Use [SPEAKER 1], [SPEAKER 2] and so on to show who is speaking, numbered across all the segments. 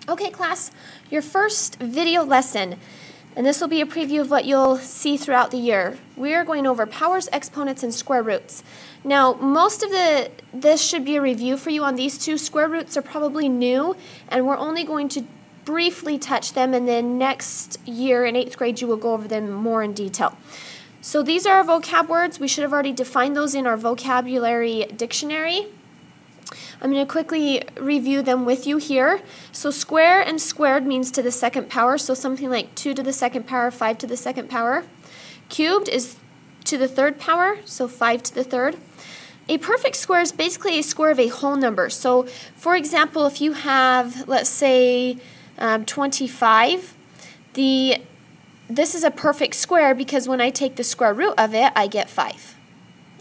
[SPEAKER 1] Okay, class, your first video lesson, and this will be a preview of what you'll see throughout the year. We are going over powers, exponents, and square roots. Now, most of this should be a review for you on these two. Square roots are probably new, and we're only going to briefly touch them, and then next year in 8th grade you will go over them more in detail. So these are our vocab words. We should have already defined those in our vocabulary dictionary. I'm going to quickly review them with you here. So square and squared means to the second power, so something like 2 to the second power, 5 to the second power. Cubed is to the third power, so 5 to the third. A perfect square is basically a square of a whole number. So for example, if you have, let's say, 25, this is a perfect square because when I take the square root of it, I get 5.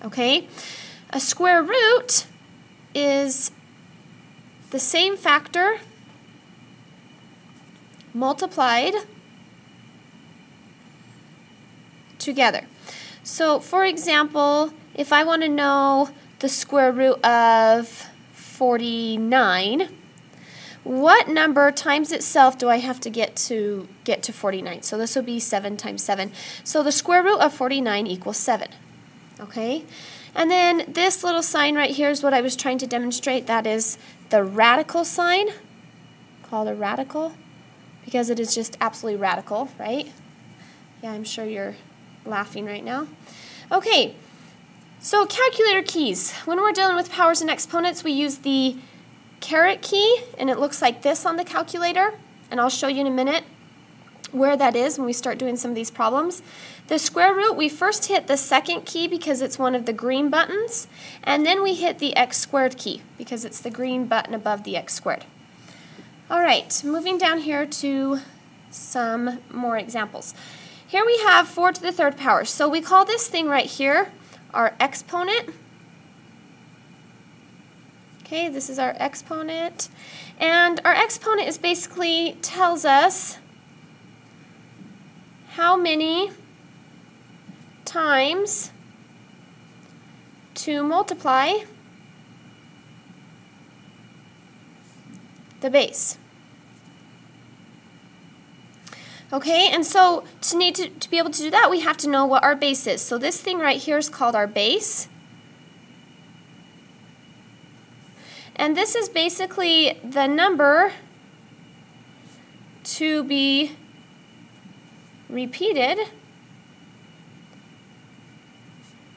[SPEAKER 1] Okay? A square root is the same factor multiplied together. So for example, if I want to know the square root of 49, what number times itself do I have to get to 49? So this will be 7 times 7. So the square root of 49 equals 7. Okay? And then this little sign right here is what I was trying to demonstrate. That is the radical sign, called a radical, because it is just absolutely radical, right? Yeah, I'm sure you're laughing right now. Okay, so calculator keys. When we're dealing with powers and exponents, we use the caret key, and it looks like this on the calculator, and I'll show you in a minute where that is when we start doing some of these problems. The square root, we first hit the second key because it's one of the green buttons, and then we hit the x squared key because it's the green button above the x squared. Alright, moving down here to some more examples. Here we have 4 to the third power. So we call this thing right here our exponent. Okay, this is our exponent. And our exponent is basically tells us how many times to multiply the base. Okay, and so to be able to do that, we have to know what our base is. So this thing right here is called our base. And this is basically the number to be repeated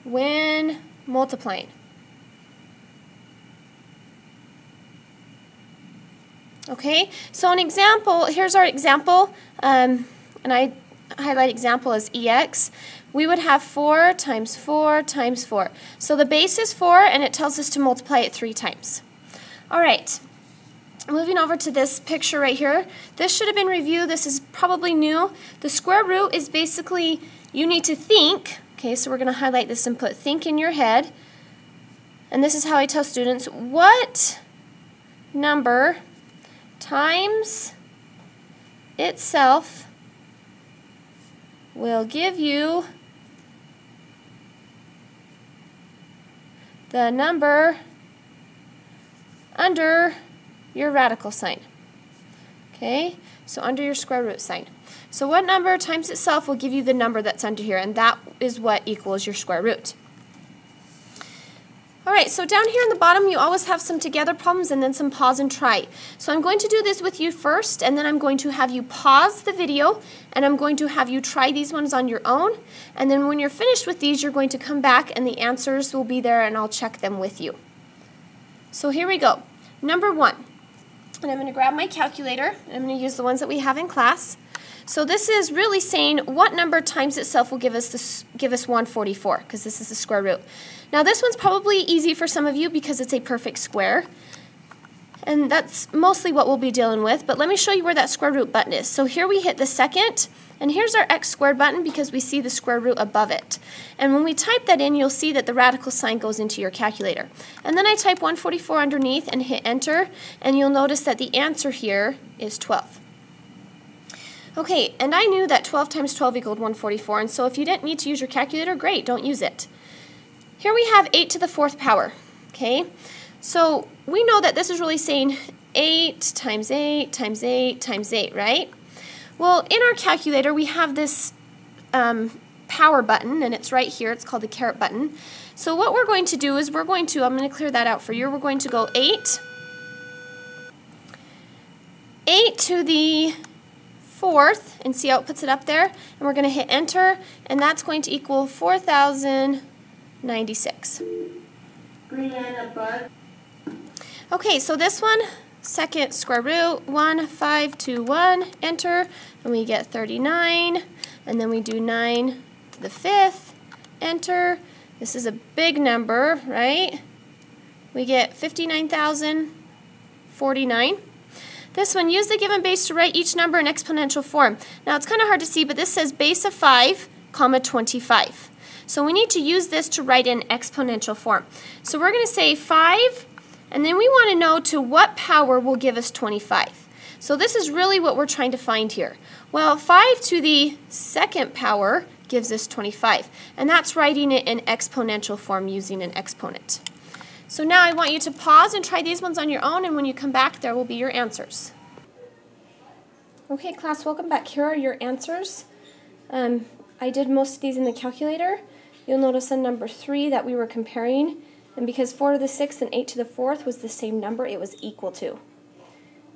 [SPEAKER 1] when multiplying. Okay, so an example, here's our example, and I highlight example as EX. We would have 4 times 4 times 4. So the base is 4, and it tells us to multiply it 3 times. All right, moving over to this picture right here. This should have been reviewed. This is probably new. The square root is basically, you need to think. Okay, so we're going to highlight this and put think in your head. And this is how I tell students, what number times itself will give you the number under your radical sign. Okay, so under your square root sign. So what number times itself will give you the number that's under here, and that is what equals your square root. Alright, so down here in the bottom you always have some together problems and then some pause and try. So I'm going to do this with you first, and then I'm going to have you pause the video, and I'm going to have you try these ones on your own, and then when you're finished with these you're going to come back and the answers will be there and I'll check them with you. So here we go. Number 1. And I'm going to grab my calculator, and I'm going to use the ones that we have in class. So this is really saying what number times itself will give us 144, because this is the square root. Now this one's probably easy for some of you because it's a perfect square, and that's mostly what we'll be dealing with, but let me show you where that square root button is. So here we hit the second, and here's our x squared button because we see the square root above it. And when we type that in, you'll see that the radical sign goes into your calculator. And then I type 144 underneath and hit enter, and you'll notice that the answer here is 12. Okay, and I knew that 12 times 12 equaled 144, and so if you didn't need to use your calculator, great, don't use it. Here we have 8 to the 4th power, okay? So we know that this is really saying 8 times 8 times 8 times 8, right? Well, in our calculator, we have this power button, and it's right here. It's called the caret button. So what we're going to do is I'm going to clear that out for you. We're going to go 8 to the 4th, and see how it puts it up there. And we're going to hit enter, and that's going to equal 4,096. Okay, so this one, second square root, 1521, enter, and we get 39, and then we do 9 to the 5th, enter. This is a big number, right? We get 59,049. This one, use the given base to write each number in exponential form. Now, it's kind of hard to see, but this says base of 5, comma 25. So we need to use this to write in exponential form. So we're going to say 5, and then we want to know to what power will give us 25. So this is really what we're trying to find here. Well, 5 to the 2nd power gives us 25, and that's writing it in exponential form using an exponent. So now I want you to pause and try these ones on your own, and when you come back, there will be your answers. Okay, class, welcome back. Here are your answers. I did most of these in the calculator. You'll notice on number 3 that we were comparing, and because 4 to the 6th and 8 to the 4th was the same number, it was equal to.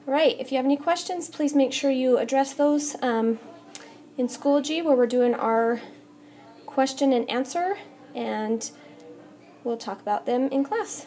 [SPEAKER 1] All right, if you have any questions, please make sure you address those in Schoology, where we're doing our question and answer, and we'll talk about them in class.